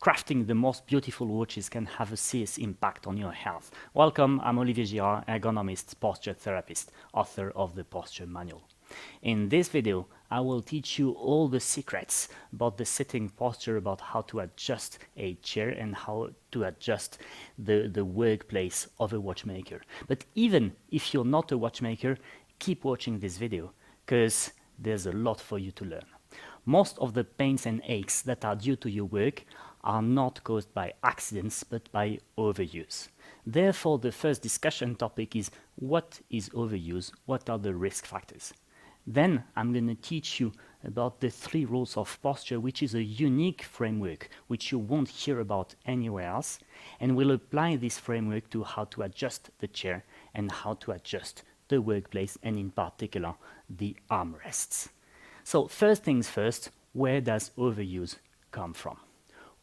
crafting the most beautiful watches can have a serious impact on your health. Welcome, I'm Olivier Girard, ergonomist, posture therapist, author of the Posture Manual. In this video, I will teach you all the secrets about the sitting posture, about how to adjust a chair and how to adjust the workplace of a watchmaker. But even if you're not a watchmaker, keep watching this video because there's a lot for you to learn. Most of the pains and aches that are due to your work are not caused by accidents but by overuse. Therefore, the first discussion topic is what is overuse, what are the risk factors. Then I'm going to teach you about the 3 rules of posture, which is a unique framework which you won't hear about anywhere else, and we'll apply this framework to how to adjust the chair and how to adjust the workplace, and in particular the armrests. So first things first, where does overuse come from?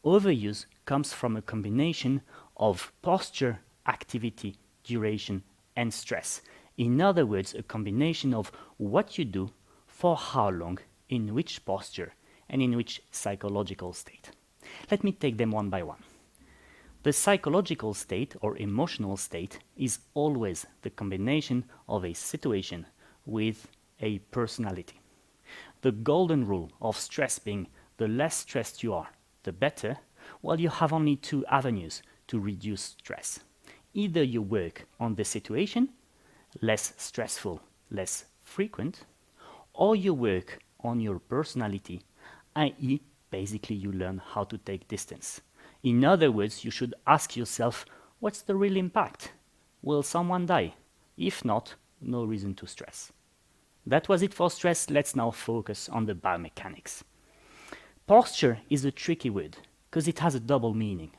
Overuse comes from a combination of posture, activity, duration, and stress. In other words, a combination of what you do, for how long, in which posture, and in which psychological state. Let me take them one by one. The psychological state or emotional state is always the combination of a situation with a personality. The golden rule of stress being the less stressed you are, the better. Well, you have only 2 avenues to reduce stress. Either you work on the situation, less stressful, less frequent, or you work on your personality, i.e. basically you learn how to take distance. In other words, you should ask yourself, what's the real impact? Will someone die? If not, no reason to stress. That was it for stress. Let's now focus on the biomechanics. Posture is a tricky word because it has a double meaning.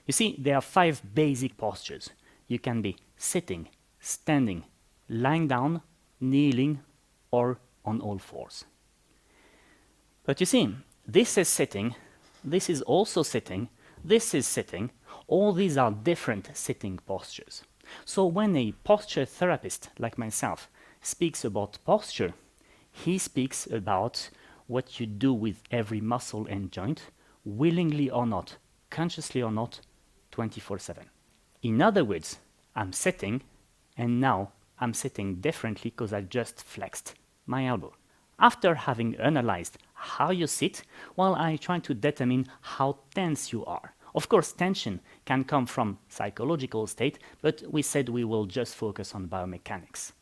You see, there are 5 basic postures. You can be sitting, standing, lying down, kneeling, or on all fours. But you see, this is sitting, this is also sitting, this is sitting. All these are different sitting postures. So when a posture therapist like myself speaks about posture, he speaks about what you do with every muscle and joint, willingly or not, consciously or not, 24/7. In other words, I'm sitting, and now I'm sitting differently because I just flexed my elbow. After having analyzed how you sit, well, I try to determine how tense you are. Of course, tension can come from psychological state, but we said we will just focus on biomechanics.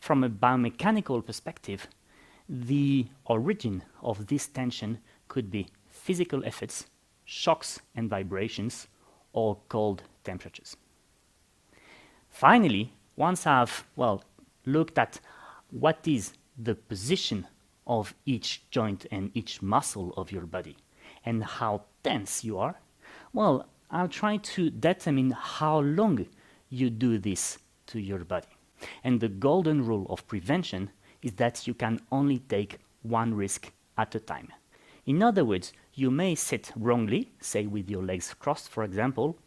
From a biomechanical perspective, the origin of this tension could be physical efforts, shocks and vibrations, or cold temperatures. Finally, once I've looked at what is the position of each joint and each muscle of your body and how tense you are, well, I'll try to determine how long you do this to your body. And the golden rule of prevention is that you can only take 1 risk at a time. In other words, you may sit wrongly, say with your legs crossed, for example,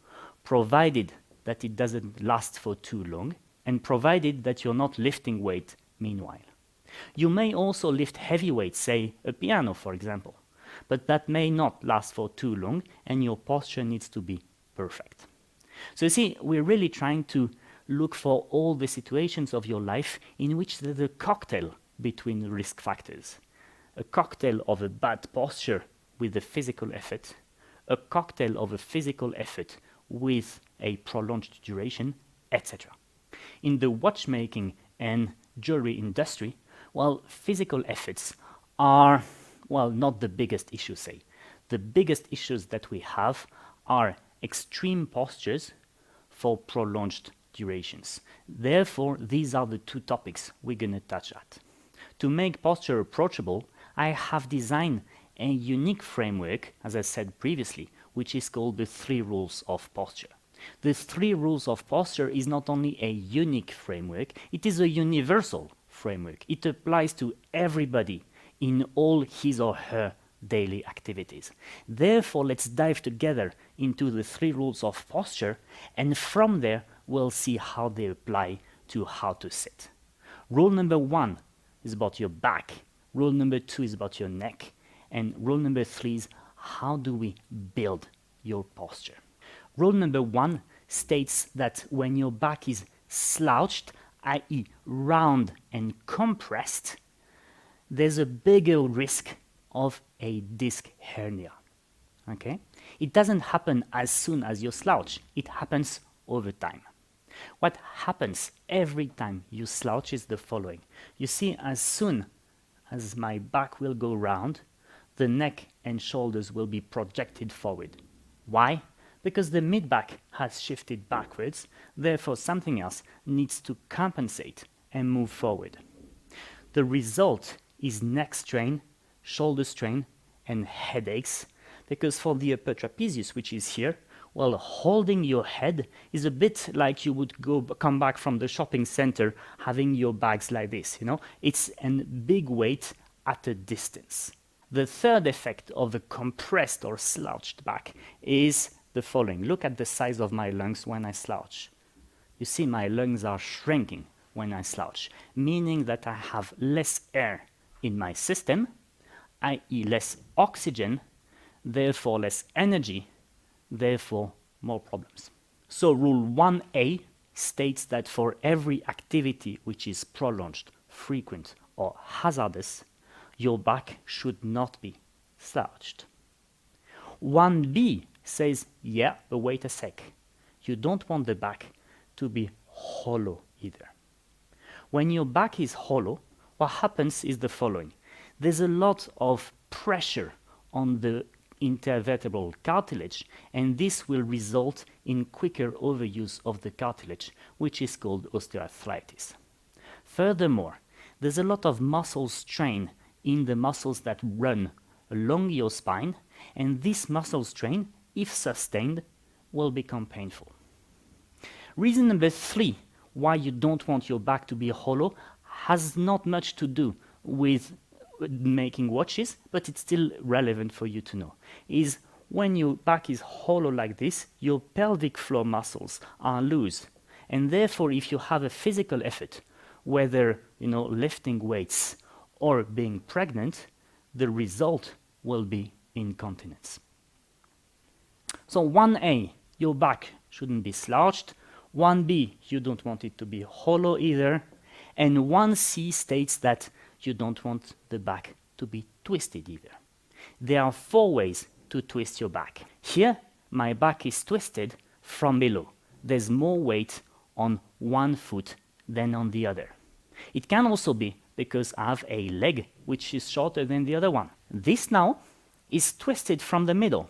provided that it doesn't last for too long, and provided that you're not lifting weight meanwhile. You may also lift heavy weights, say a piano, for example, but that may not last for too long, and your posture needs to be perfect. So you see, we're really trying to look for all the situations of your life in which there's a cocktail between risk factors. A cocktail of a bad posture with a physical effort, a cocktail of a physical effort with a prolonged duration, etc. In the watchmaking and jewelry industry, well, physical efforts are, well, not the biggest issue, say. The biggest issues that we have are extreme postures for prolonged durations. Therefore, these are the 2 topics we're going to touch at. To make posture approachable, I have designed a unique framework, as I said previously, which is called the 3 rules of posture. The 3 rules of posture is not only a unique framework, it is a universal framework. It applies to everybody in all his or her daily activities. Therefore, let's dive together into the 3 rules of posture, and from there we'll see how they apply to how to sit. Rule number 1 is about your back. Rule number 2 is about your neck. And rule number 3 is how do we build your posture. Rule number 1 states that when your back is slouched, i.e. round and compressed, there's a bigger risk of a disc hernia. Okay? It doesn't happen as soon as you slouch, it happens over time. What happens every time you slouch is the following. You see, as soon as my back will go round, the neck and shoulders will be projected forward. Why? Because the mid-back has shifted backwards, therefore something else needs to compensate and move forward. The result is neck strain, shoulder strain, and headaches, because for the upper trapezius, which is here, well, holding your head is a bit like you would come back from the shopping center having your bags like this, you know? It's a big weight at a distance. The third effect of a compressed or slouched back is the following. Look at the size of my lungs when I slouch. You see, my lungs are shrinking when I slouch, meaning that I have less air in my system, i.e. less oxygen, therefore less energy, therefore more problems. So rule 1A states that for every activity which is prolonged, frequent, or hazardous, your back should not be slouched. 1B says, yeah, but wait a sec. You don't want the back to be hollow either. When your back is hollow, what happens is the following. There's a lot of pressure on the intervertebral cartilage, and this will result in quicker overuse of the cartilage, which is called osteoarthritis. Furthermore, there's a lot of muscle strain in the muscles that run along your spine, and this muscle strain, if sustained, will become painful. Reason number 3 why you don't want your back to be hollow has not much to do with making watches, but it's still relevant for you to know, is when your back is hollow like this, your pelvic floor muscles are loose. And therefore, if you have a physical effort, whether lifting weights or being pregnant, the result will be incontinence. So 1A, your back shouldn't be slouched. 1B, you don't want it to be hollow either. And 1C states that you don't want the back to be twisted either. There are 4 ways to twist your back. Here, my back is twisted from below. There's more weight on one foot than on the other. It can also be because I have a leg which is shorter than the other one. This now is twisted from the middle.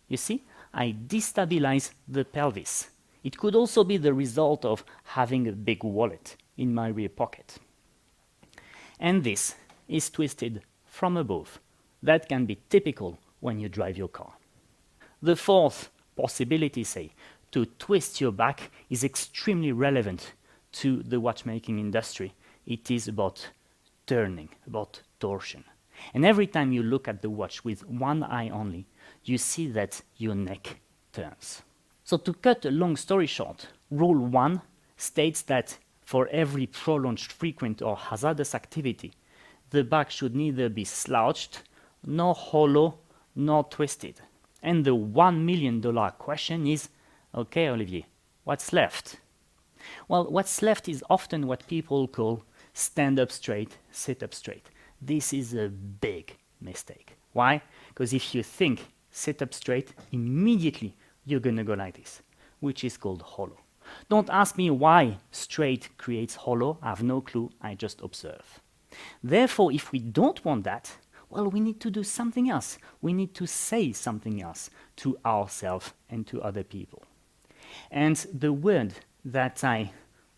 You see, I destabilize the pelvis. It could also be the result of having a big wallet in my rear pocket. And this is twisted from above. That can be typical when you drive your car. The fourth possibility, say, to twist your back is extremely relevant to the watchmaking industry. It is about turning, about torsion. And every time you look at the watch with one eye only, you see that your neck turns. So to cut a long story short, rule 1 states that for every prolonged, frequent, or hazardous activity, the back should neither be slouched, nor hollow, nor twisted. And the $1 million question is, okay, Olivier, what's left? Well, what's left is often what people call stand up straight, sit up straight. This is a big mistake. Why? Because if you think sit up straight, immediately you're going to go like this, which is called hollow. Don't ask me why straight creates hollow. I have no clue. I just observe. Therefore, if we don't want that, well, we need to do something else. We need to say something else to ourselves and to other people. And the word that I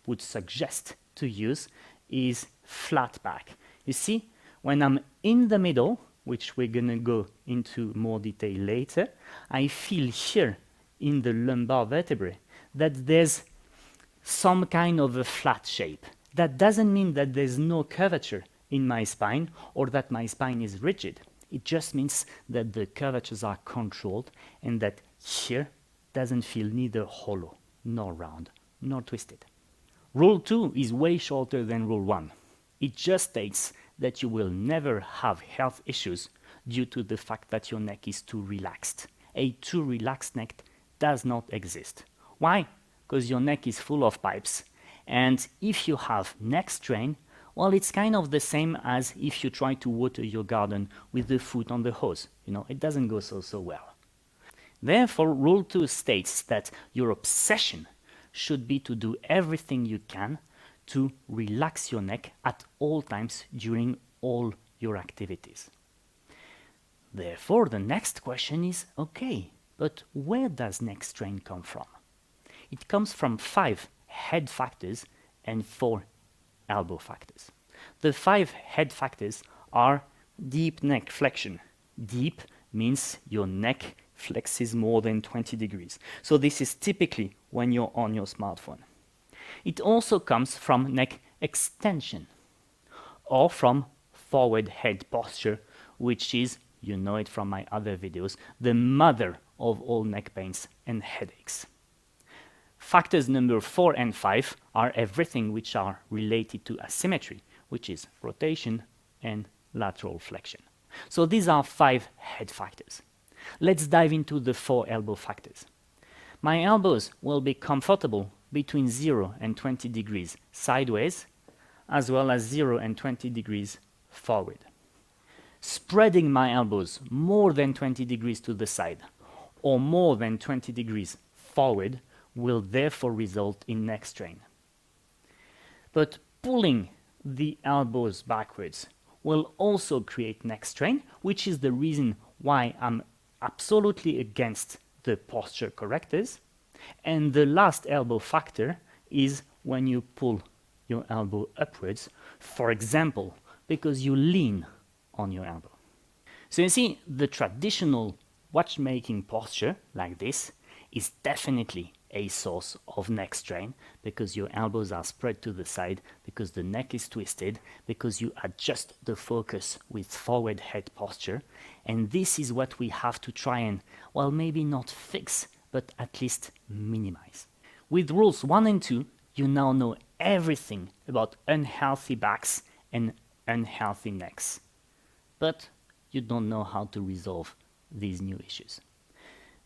would suggest to use is flat back. You see, when I'm in the middle, which we're going to go into more detail later, I feel here in the lumbar vertebrae that there's some kind of a flat shape. That doesn't mean that there's no curvature in my spine or that my spine is rigid. It just means that the curvatures are controlled and that here doesn't feel neither hollow, nor round, nor twisted. Rule 2 is way shorter than rule 1. It just states that you will never have health issues due to the fact that your neck is too relaxed. a too relaxed neck does not exist. Why? Because your neck is full of pipes, and if you have neck strain, well, it's kind of the same as if you try to water your garden with the foot on the hose. It doesn't go so well. Therefore, Rule 2 states that your obsession should be to do everything you can to relax your neck at all times during all your activities. Therefore, the next question is, okay, but where does neck strain come from? It comes from 5 head factors and 4 elbow factors. The 5 head factors are deep neck flexion. Deep means your neck flexes more than 20 degrees. So this is typically when you're on your smartphone. It also comes from neck extension or from forward head posture, which is, you know it from my other videos, the mother of all neck pains and headaches. Factors number 4 and 5 are everything which are related to asymmetry, which is rotation and lateral flexion. So these are 5 head factors. Let's dive into the 4 elbow factors. My elbows will be comfortable between 0 and 20 degrees sideways, as well as 0 and 20 degrees forward. Spreading my elbows more than 20 degrees to the side or more than 20 degrees forward will therefore result in neck strain. But pulling the elbows backwards will also create neck strain, which is the reason why I'm absolutely against the posture correctors. And the last elbow factor is when you pull your elbow upwards, for example, because you lean on your elbow. So you see, the traditional watchmaking posture, like this, is definitely a source of neck strain because your elbows are spread to the side, because the neck is twisted, because you adjust the focus with forward head posture. And this is what we have to try and, well, maybe not fix, but at least minimize. With rules 1 and 2, you now know everything about unhealthy backs and unhealthy necks. But you don't know how to resolve these new issues.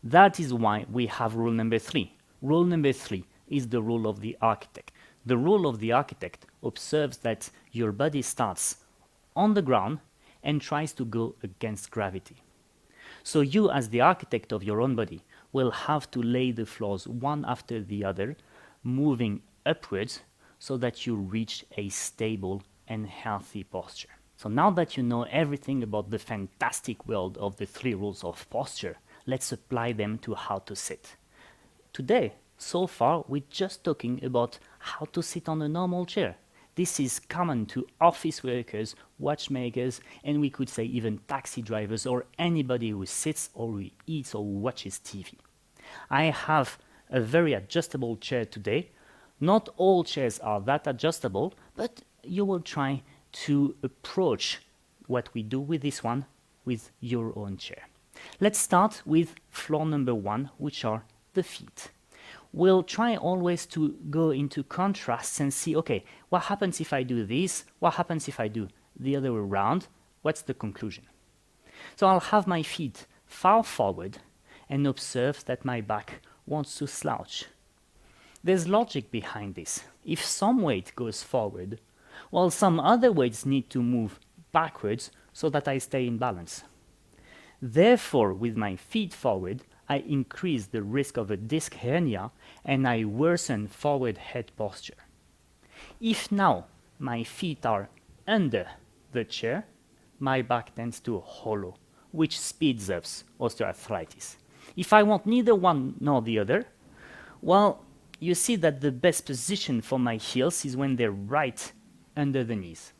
That is why we have rule number 3. Rule number 3 is the rule of the architect. The rule of the architect observes that your body starts on the ground and tries to go against gravity. So you, as the architect of your own body, will have to lay the floors one after the other, moving upwards so that you reach a stable and healthy posture. So now that you know everything about the fantastic world of the 3 rules of posture, let's apply them to how to sit. Today, so far, we're just talking about how to sit on a normal chair. This is common to office workers, watchmakers, and we could say even taxi drivers or anybody who sits or who eats or watches TV. I have a very adjustable chair today. Not all chairs are that adjustable, but you will try to approach what we do with this one with your own chair. Let's start with floor number 1, which are the feet. We'll try always to go into contrasts and see, okay, what happens if I do this? What happens if I do the other way around? What's the conclusion? So I'll have my feet far forward and observe that my back wants to slouch. There's logic behind this. If some weight goes forward, while some other weights need to move backwards so that I stay in balance. Therefore, with my feet forward, I increase the risk of a disc hernia and I worsen forward head posture. If now my feet are under the chair, my back tends to hollow, which speeds up osteoarthritis. If I want neither one nor the other, well, you see that the best position for my heels is when they're right under the knees.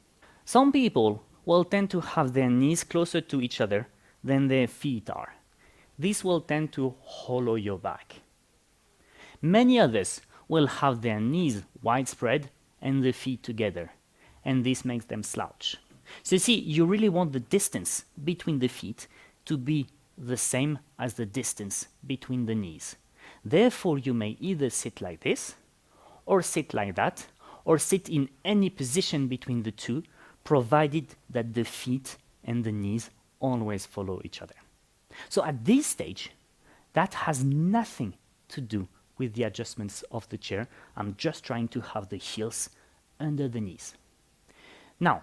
Some people will tend to have their knees closer to each other than their feet are. This will tend to hollow your back. Many others will have their knees widespread and the feet together, and this makes them slouch. So you see, you really want the distance between the feet to be the same as the distance between the knees. Therefore, you may either sit like this, or sit like that, or sit in any position between the two, provided that the feet and the knees always follow each other. So at this stage, that has nothing to do with the adjustments of the chair. I'm just trying to have the heels under the knees. Now,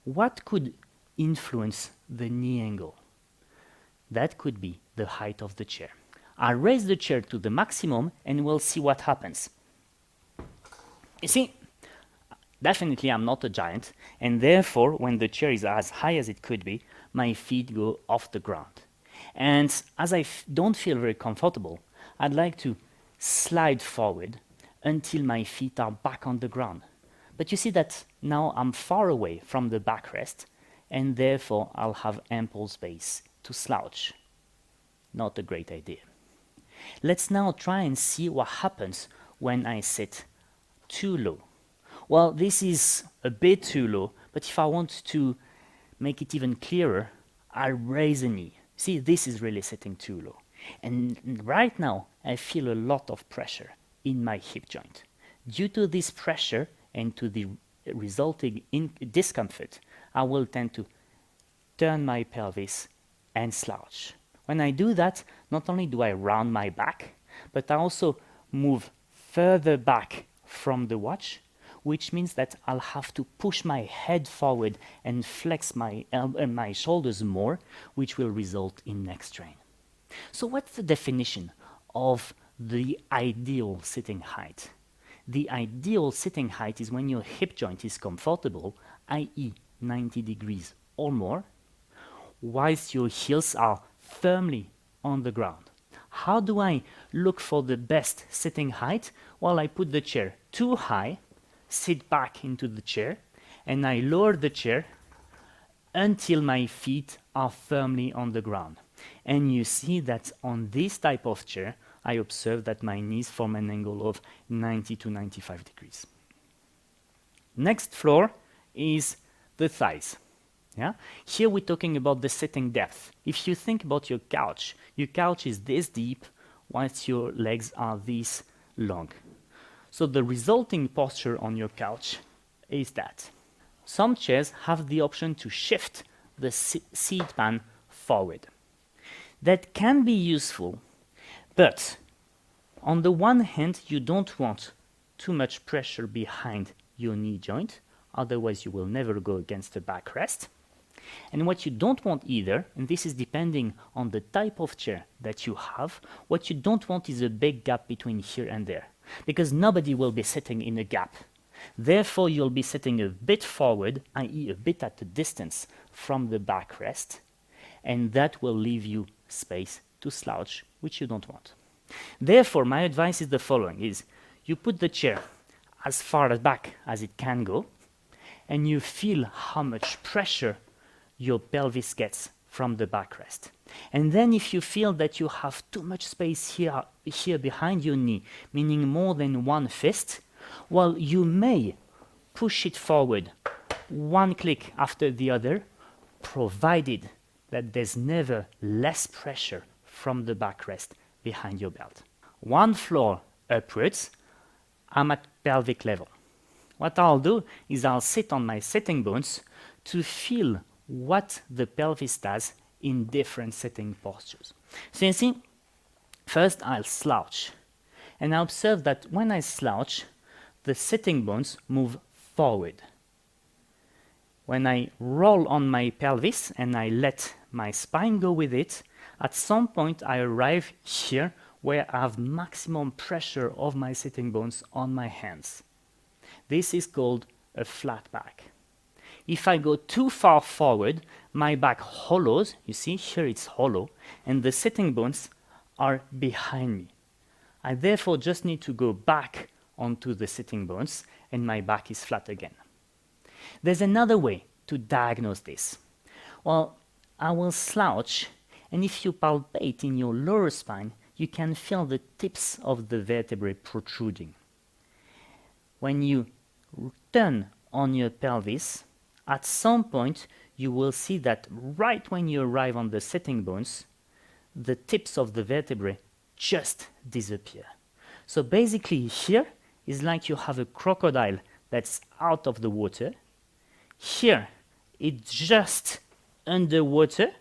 what could influence the knee angle? That could be the height of the chair. I'll raise the chair to the maximum and we'll see what happens. You see, definitely I'm not a giant, and therefore when the chair is as high as it could be, my feet go off the ground. And as I don't feel very comfortable, I'd like to slide forward until my feet are back on the ground. But you see that now I'm far away from the backrest, and therefore I'll have ample space to slouch. Not a great idea. Let's now try and see what happens when I sit too low. Well, this is a bit too low, but if I want to make it even clearer, I raise a knee. See, this is really sitting too low. And right now, I feel a lot of pressure in my hip joint. Due to this pressure and to the resulting discomfort, I will tend to turn my pelvis and slouch. When I do that, not only do I round my back, but I also move further back from the watch, which means that I'll have to push my head forward and flex my shoulders more, which will result in neck strain. So what's the definition of the ideal sitting height? The ideal sitting height is when your hip joint is comfortable, i.e. 90 degrees or more, whilst your heels are firmly on the ground. How do I look for the best sitting height? Well, I put the chair too high, sit back into the chair, and I lower the chair until my feet are firmly on the ground. And you see that on this type of chair, I observe that my knees form an angle of 90 to 95 degrees. Next floor is the thighs. Yeah? Here we're talking about the sitting depth. If you think about your couch is this deep, whilst your legs are this long. So the resulting posture on your couch is that. Some chairs have the option to shift the seat pan forward. That can be useful, but on the one hand, you don't want too much pressure behind your knee joint, otherwise you will never go against the backrest. And what you don't want either, and this is depending on the type of chair that you have, what you don't want is a big gap between here and there, because nobody will be sitting in a gap. Therefore, you'll be sitting a bit forward, i.e. a bit at a distance from the backrest, and that will leave you space to slouch, which you don't want. Therefore, my advice is the following, is you put the chair as far back as it can go, and you feel how much pressure your pelvis gets from the backrest. And then if you feel that you have too much space here behind your knee, meaning more than one fist, well, you may push it forward one click after the other, provided that there's never less pressure from the backrest behind your belt. One floor upwards, I'm at pelvic level. What I'll do is I'll sit on my sitting bones to feel what the pelvis does in different sitting postures. So you see, first I'll slouch, and I observe that when I slouch, the sitting bones move forward. When I roll on my pelvis and I let my spine go with it, at some point I arrive here where I have maximum pressure of my sitting bones on my hands. This is called a flat back. If I go too far forward, my back hollows. You see, here it's hollow, and the sitting bones are behind me. I therefore just need to go back onto the sitting bones, and my back is flat again. There's another way to diagnose this. Well, I will slouch, and if you palpate in your lower spine, you can feel the tips of the vertebrae protruding. When you turn on your pelvis, at some point, you will see that right when you arrive on the sitting bones, the tips of the vertebrae just disappear. So basically here is like you have a crocodile that's out of the water. Here, it's just underwater,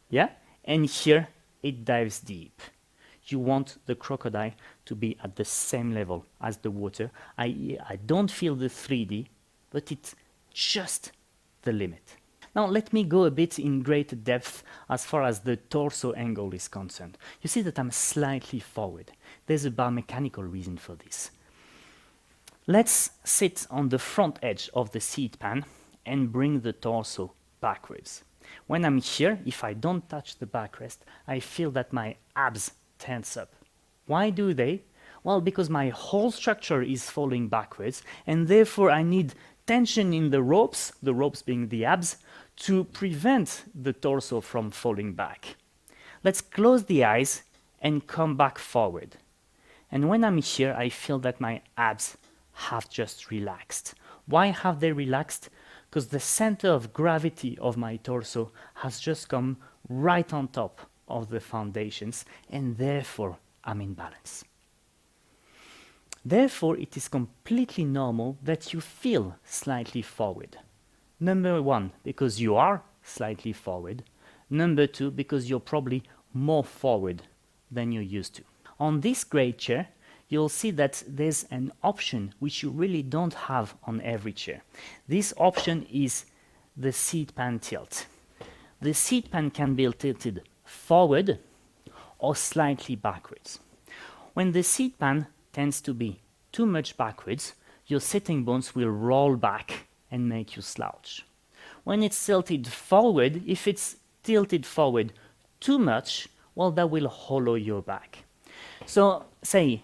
yeah? And here, it dives deep. you want the crocodile to be at the same level as the water. I don't feel the 3D, but it's just the limit. Now let me go a bit in greater depth as far as the torso angle is concerned. You see that I'm slightly forward. There's a biomechanical reason for this. Let's sit on the front edge of the seat pan and bring the torso backwards. When I'm here, if I don't touch the backrest, I feel that my abs tense up. Why do they? Well, because my whole structure is falling backwards, and therefore I need tension in the ropes being the abs, to prevent the torso from falling back. Let's close the eyes and come back forward. And when I'm here, I feel that my abs have just relaxed. Why have they relaxed? Because the center of gravity of my torso has just come right on top of the foundations, and therefore I'm in balance. Therefore, it is completely normal that you feel slightly forward. Number one, because you are slightly forward. Number two, because you're probably more forward than you're used to. On this great chair, you'll see that there's an option which you really don't have on every chair. This option is the seat pan tilt. The seat pan can be tilted forward or slightly backwards. When the seat pan tends to be too much backwards, your sitting bones will roll back and make you slouch. When it's tilted forward, if it's tilted forward too much, well, that will hollow your back. So, say,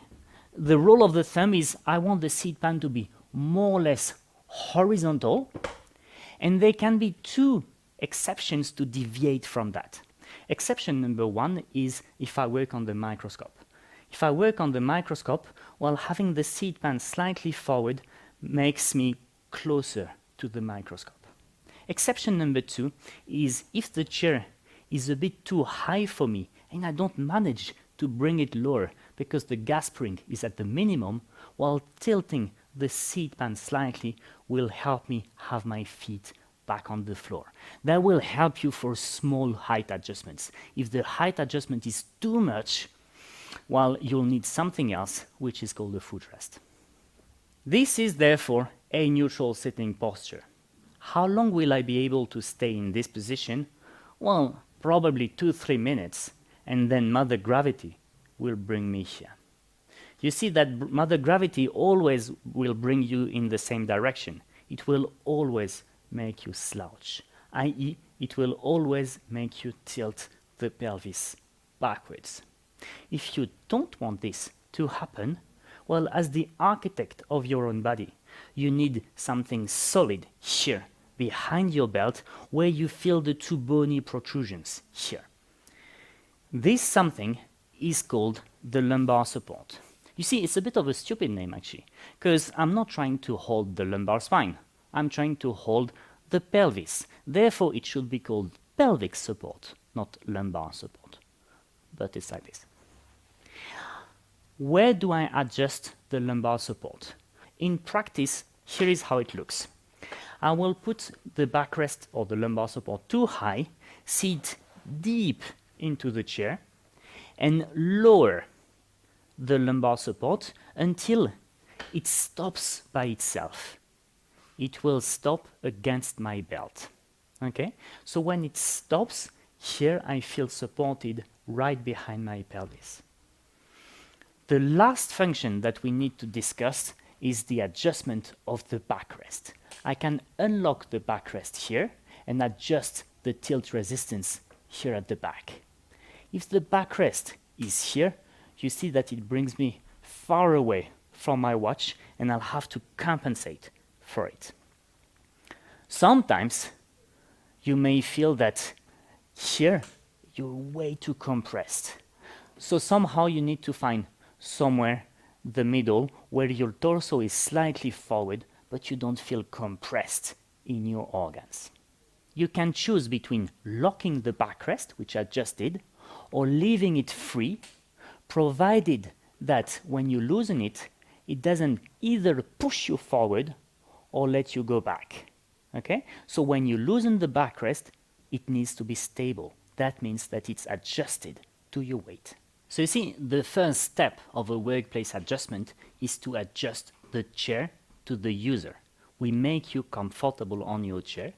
the rule of the thumb is I want the seat pan to be more or less horizontal, and there can be two exceptions to deviate from that. Exception number one is if I work on the microscope. If I work on the microscope, well, having the seat pan slightly forward makes me closer to the microscope. Exception number two is if the chair is a bit too high for me and I don't manage to bring it lower because the gas spring is at the minimum, while tilting the seat pan slightly will help me have my feet back on the floor. That will help you for small height adjustments. If the height adjustment is too much, well, you'll need something else, which is called a footrest. This is therefore a neutral sitting posture. How long will I be able to stay in this position? Well, probably 2-3 minutes, and then Mother Gravity will bring me here. You see that Mother Gravity always will bring you in the same direction. It will always make you slouch, i.e., it will always make you tilt the pelvis backwards. If you don't want this to happen, well, as the architect of your own body, you need something solid here, behind your belt, where you feel the two bony protrusions here. This something is called the lumbar support. You see, it's a bit of a stupid name actually, because I'm not trying to hold the lumbar spine. I'm trying to hold the pelvis. Therefore, it should be called pelvic support, not lumbar support. But it's like this. Where do I adjust the lumbar support? In practice, here is how it looks. I will put the backrest or the lumbar support too high, sit deep into the chair, and lower the lumbar support until it stops by itself. It will stop against my belt. Okay? So when it stops, here I feel supported right behind my pelvis. The last function that we need to discuss is the adjustment of the backrest. I can unlock the backrest here and adjust the tilt resistance here at the back. If the backrest is here, you see that it brings me far away from my watch and I'll have to compensate for it. Sometimes you may feel that here you're way too compressed. So somehow you need to find somewhere the middle where your torso is slightly forward but you don't feel compressed in your organs. You can choose between locking the backrest, which I just did, or leaving it free, provided that when you loosen it, it doesn't either push you forward or let you go back. Okay? So when you loosen the backrest, it needs to be stable. That means that it's adjusted to your weight. So you see, the first step of a workplace adjustment is to adjust the chair to the user. We make you comfortable on your chair,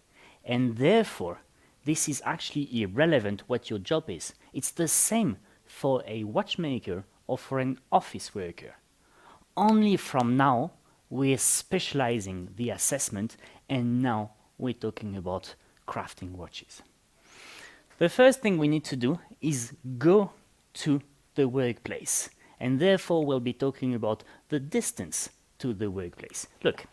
and therefore this is actually irrelevant what your job is. It's the same for a watchmaker or for an office worker. Only from now we're specializing the assessment, and now we're talking about crafting watches. The first thing we need to do is go to the workplace, and therefore we'll be talking about the distance to the workplace. Look,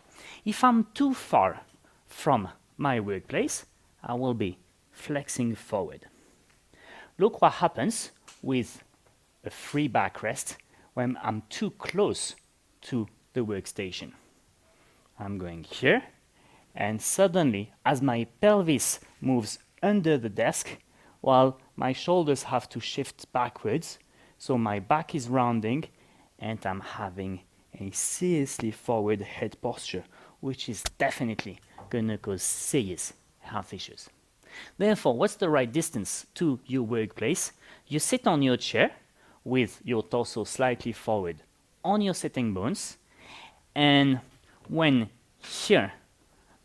if I'm too far from my workplace, I will be flexing forward. Look what happens with a free backrest when I'm too close to the workstation. I'm going here, and suddenly, as my pelvis moves under the desk, while my shoulders have to shift backwards, so my back is rounding, and I'm having a seriously forward head posture, which is definitely gonna cause serious health issues. Therefore, what's the right distance to your workplace? You sit on your chair with your torso slightly forward on your sitting bones, and when here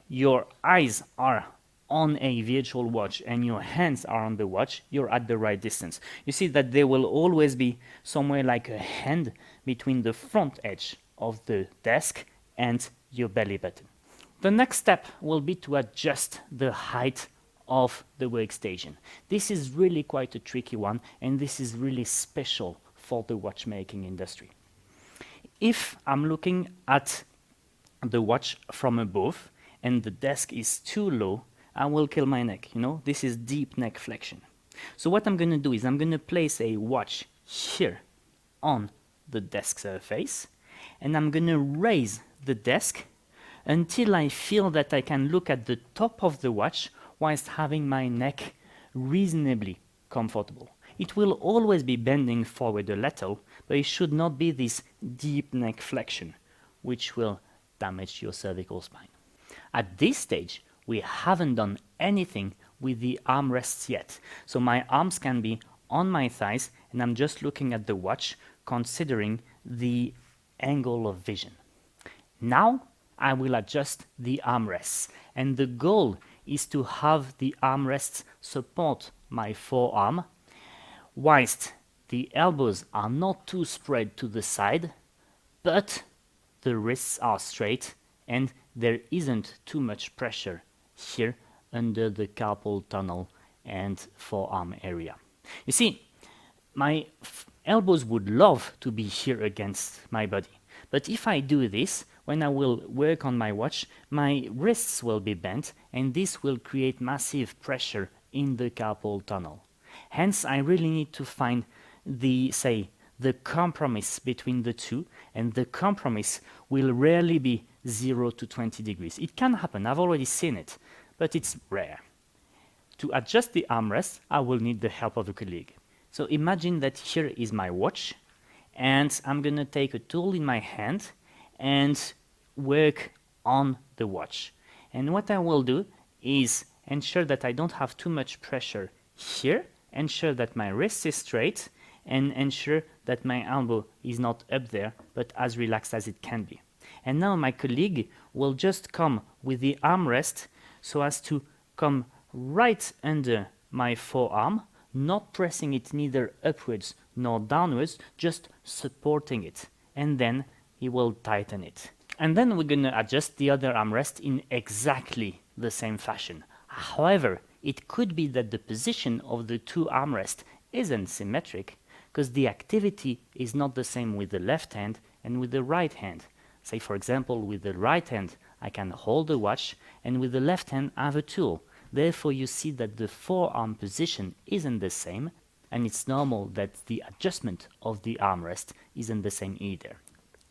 your eyes are on a virtual watch and your hands are on the watch, you're at the right distance. You see that there will always be somewhere like a hand between the front edge of the desk and your belly button. The next step will be to adjust the height of the workstation. This is really quite a tricky one, and this is really special for the watchmaking industry. If I'm looking at the watch from above and the desk is too low, I will kill my neck. You know, this is deep neck flexion. So what I'm going to do is I'm going to place a watch here on the desk surface, and I'm going to raise the desk until I feel that I can look at the top of the watch whilst having my neck reasonably comfortable. It will always be bending forward a little, but it should not be this deep neck flexion, which will damage your cervical spine. At this stage, we haven't done anything with the armrests yet. So my arms can be on my thighs, and I'm just looking at the watch, considering the angle of vision. Now I will adjust the armrests, and the goal is to have the armrests support my forearm, whilst the elbows are not too spread to the side, but the wrists are straight and there isn't too much pressure here under the carpal tunnel and forearm area. You see, my elbows would love to be here against my body, but if I do this, when I will work on my watch, my wrists will be bent, and this will create massive pressure in the carpal tunnel. Hence, I really need to find the compromise between the two, and the compromise will rarely be 0 to 20 degrees. It can happen, I've already seen it, but it's rare. To adjust the armrest, I will need the help of a colleague. So imagine that here is my watch, and I'm gonna take a tool in my hand and work on the watch. And what I will do is ensure that I don't have too much pressure here, ensure that my wrist is straight, and ensure that my elbow is not up there, but as relaxed as it can be. And now my colleague will just come with the armrest so as to come right under my forearm, not pressing it neither upwards nor downwards, just supporting it. And then he will tighten it. And then we're going to adjust the other armrest in exactly the same fashion. However, it could be that the position of the two armrests isn't symmetric, because the activity is not the same with the left hand and with the right hand. Say, for example, with the right hand, I can hold the watch, and with the left hand, I have a tool. Therefore, you see that the forearm position isn't the same, and it's normal that the adjustment of the armrest isn't the same either.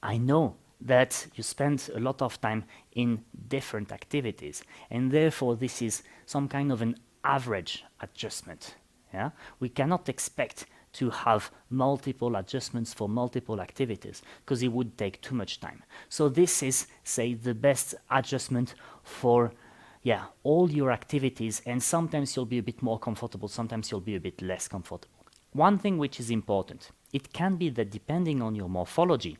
I know that you spend a lot of time in different activities, and therefore this is some kind of an average adjustment. Yeah? We cannot expect to have multiple adjustments for multiple activities, because it would take too much time. So this is, say, the best adjustment for all your activities, and sometimes you'll be a bit more comfortable, sometimes you'll be a bit less comfortable. One thing which is important, it can be that depending on your morphology,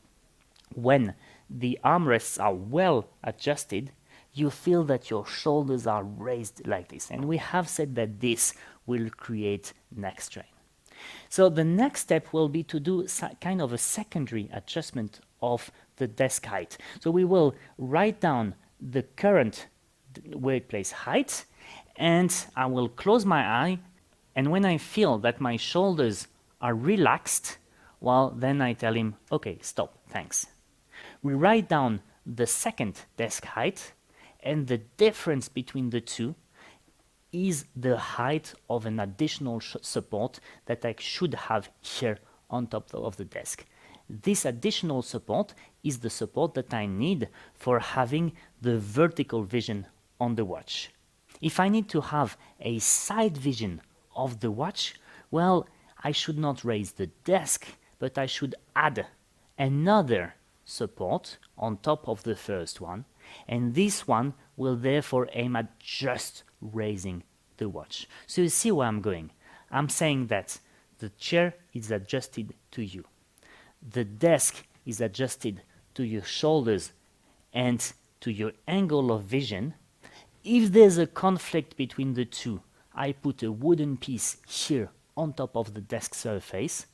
when the armrests are well adjusted, you feel that your shoulders are raised like this. And we have said that this will create neck strain. So the next step will be to do kind of a secondary adjustment of the desk height. So we will write down the current workplace height, and I will close my eye, and when I feel that my shoulders are relaxed, well, then I tell him, okay, stop, thanks. We write down the second desk height, and the difference between the two is the height of an additional support that I should have here on top of the desk. This additional support is the support that I need for having the vertical vision on the watch. If I need to have a side vision of the watch, well, I should not raise the desk, but I should add another support on top of the first one, and this one will therefore aim at just raising the watch. So you see where I'm going. I'm saying that the chair is adjusted to you. The desk is adjusted to your shoulders and to your angle of vision. If there's a conflict between the two, I put a wooden piece here on top of the desk surface.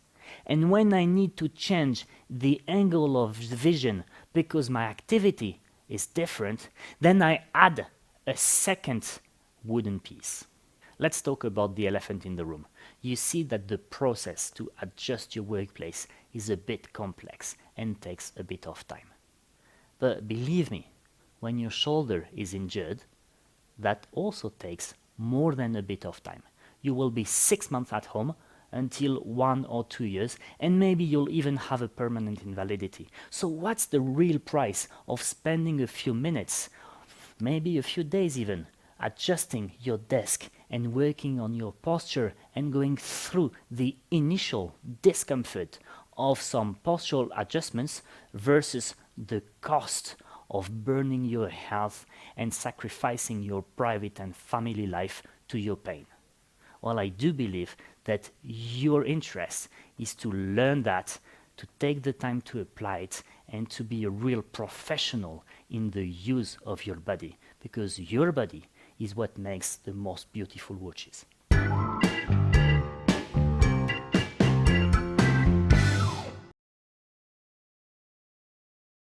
And when I need to change the angle of vision because my activity is different, then I add a second wooden piece. Let's talk about the elephant in the room. You see that the process to adjust your workplace is a bit complex and takes a bit of time. But believe me, when your shoulder is injured, that also takes more than a bit of time. You will be 6 months at home until 1 or 2 years, and maybe you'll even have a permanent invalidity. So what's the real price of spending a few minutes, maybe a few days even, adjusting your desk and working on your posture and going through the initial discomfort of some postural adjustments versus the cost of burning your health and sacrificing your private and family life to your pain? Well, I do believe that your interest is to learn that, to take the time to apply it, and to be a real professional in the use of your body, because your body is what makes the most beautiful watches.